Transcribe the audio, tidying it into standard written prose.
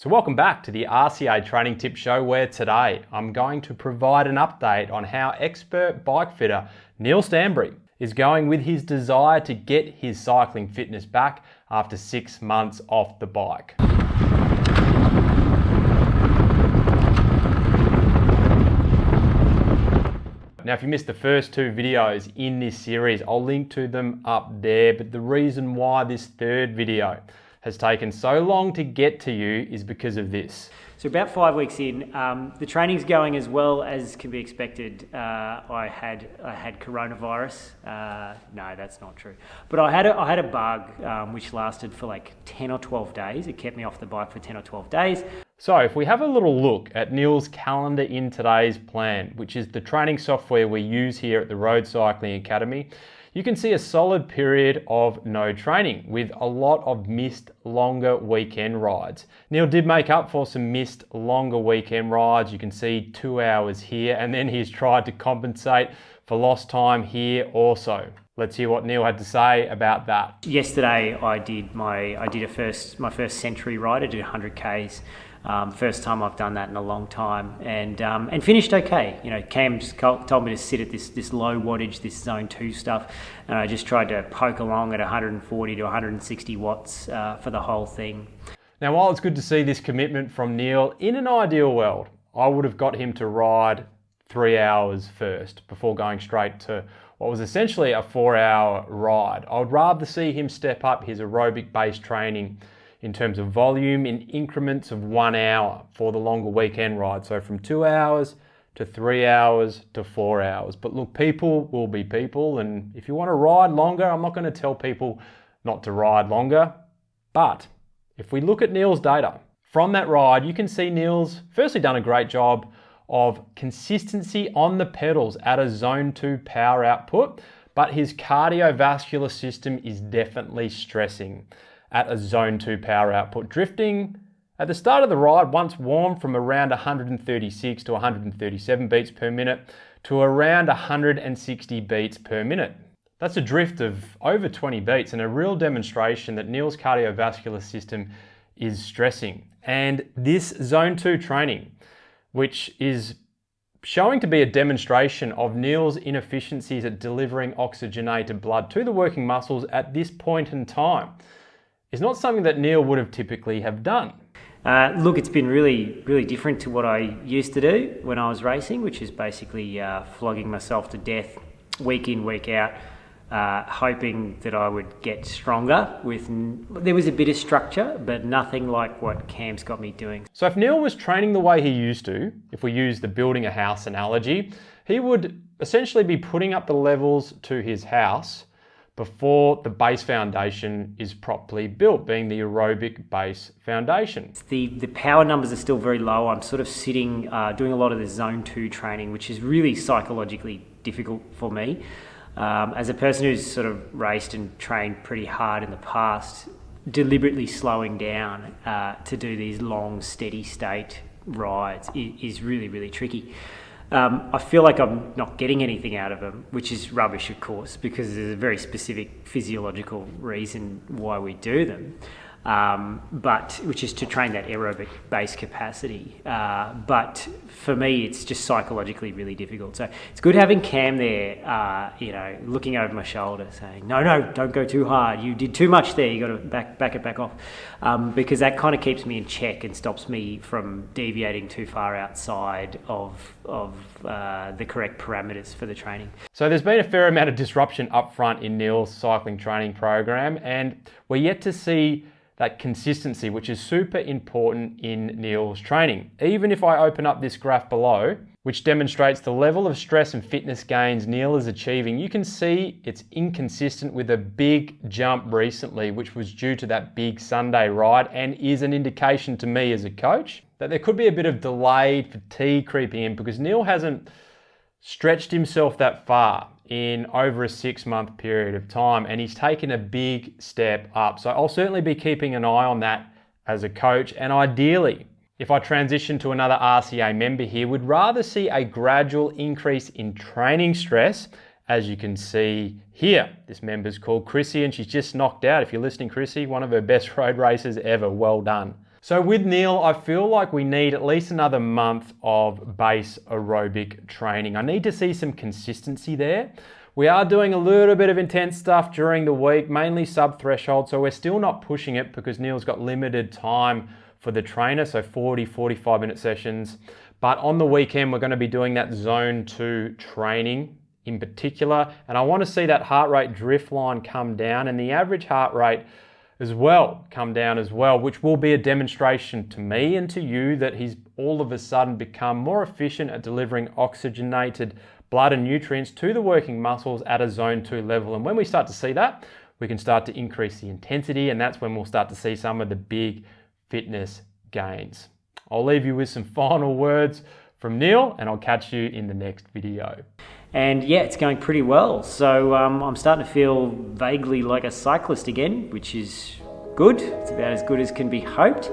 So welcome back to the RCA Training Tip Show, where today I'm going to provide an update on how expert bike fitter Neill Stanbury is going with his desire to get his cycling fitness back after 6 months off the bike. Now, if you missed the first two videos in this series, I'll link to them up there, but the reason why this third video has taken so long to get to you is because of this. So about 5 weeks in, the training's going as well as can be expected. I had coronavirus. No, that's not true. But I had a bug which lasted for like 10 or 12 days. It kept me off the bike for 10 or 12 days. So if we have a little look at Neill's calendar in today's plan, which is the training software we use here at the Road Cycling Academy, you can see a solid period of no training with a lot of missed longer weekend rides. Neill did make up for some missed longer weekend rides. You can see 2 hours here, and then he's tried to compensate for lost time here also. Let's hear what Neill had to say about that. Yesterday I did my first century ride. I did 100 Ks. First time I've done that in a long time, and finished okay. You know, Cam's told me to sit at this low wattage, this zone 2 stuff, and I just tried to poke along at 140 to 160 watts for the whole thing. Now, while it's good to see this commitment from Neill, in an ideal world, I would have got him to ride 3 hours first before going straight to what was essentially a 4-hour ride. I would rather see him step up his aerobic-based training in terms of volume in increments of 1 hour for the longer weekend ride. So from 2 hours to 3 hours to 4 hours. But look, people will be people, and if you want to ride longer, I'm not going to tell people not to ride longer. But if we look at Neill's data from that ride, you can see Neill's firstly done a great job of consistency on the pedals at a zone 2 power output, but his cardiovascular system is definitely stressing at a zone 2 power output, drifting at the start of the ride once warm from around 136 to 137 beats per minute to around 160 beats per minute. That's a drift of over 20 beats and a real demonstration that Neill's cardiovascular system is stressing. And this zone 2 training, which is showing to be a demonstration of Neill's inefficiencies at delivering oxygenated blood to the working muscles at this point in time, is not something that Neill would have typically have done. Look, it's been really, really different to what I used to do when I was racing, which is basically flogging myself to death week in, week out, hoping that I would get stronger. There was a bit of structure, but nothing like what Cam's got me doing. So if Neill was training the way he used to, if we use the building a house analogy, he would essentially be putting up the levels to his house before the base foundation is properly built, being the aerobic base foundation. The power numbers are still very low. I'm sort of sitting, doing a lot of the zone 2 training, which is really psychologically difficult for me. As a person who's sort of raced and trained pretty hard in the past, deliberately slowing down to do these long, steady state rides is really, really tricky. I feel like I'm not getting anything out of them, which is rubbish, of course, because there's a very specific physiological reason why we do them, which is to train that aerobic base capacity. But for me, it's just psychologically really difficult. So it's good having Cam there, looking over my shoulder saying, no, don't go too hard. You did too much there. You got to back it off. Because that kind of keeps me in check and stops me from deviating too far outside of the correct parameters for the training. So there's been a fair amount of disruption up front in Neill's cycling training program, and we're yet to see that consistency, which is super important in Neill's training. Even if I open up this graph below, which demonstrates the level of stress and fitness gains Neill is achieving, you can see it's inconsistent with a big jump recently, which was due to that big Sunday ride, and is an indication to me as a coach that there could be a bit of delayed fatigue creeping in because Neill hasn't stretched himself that far in over a 6-month period of time, and he's taken a big step up. So I'll certainly be keeping an eye on that as a coach, and ideally, if I transition to another RCA member here, would rather see a gradual increase in training stress, as you can see here. This member's called Chrissy, and she's just knocked out. If you're listening, Chrissy, one of her best road races ever. Well done. So with Neill, I feel like we need at least another month of base aerobic training. I need to see some consistency there. We are doing a little bit of intense stuff during the week, mainly sub-threshold, so we're still not pushing it because Neill's got limited time for the trainer, so 45 minute sessions. But on the weekend, we're going to be doing that zone 2 training in particular, and I want to see that heart rate drift line come down and the average heart rate as well come down as well, which will be a demonstration to me and to you that he's all of a sudden become more efficient at delivering oxygenated blood and nutrients to the working muscles at a zone 2 level. And when we start to see that, we can start to increase the intensity, and that's when we'll start to see some of the big fitness gains. I'll leave you with some final words from Neill, and I'll catch you in the next video. And yeah, it's going pretty well. So I'm starting to feel vaguely like a cyclist again, which is good. It's about as good as can be hoped.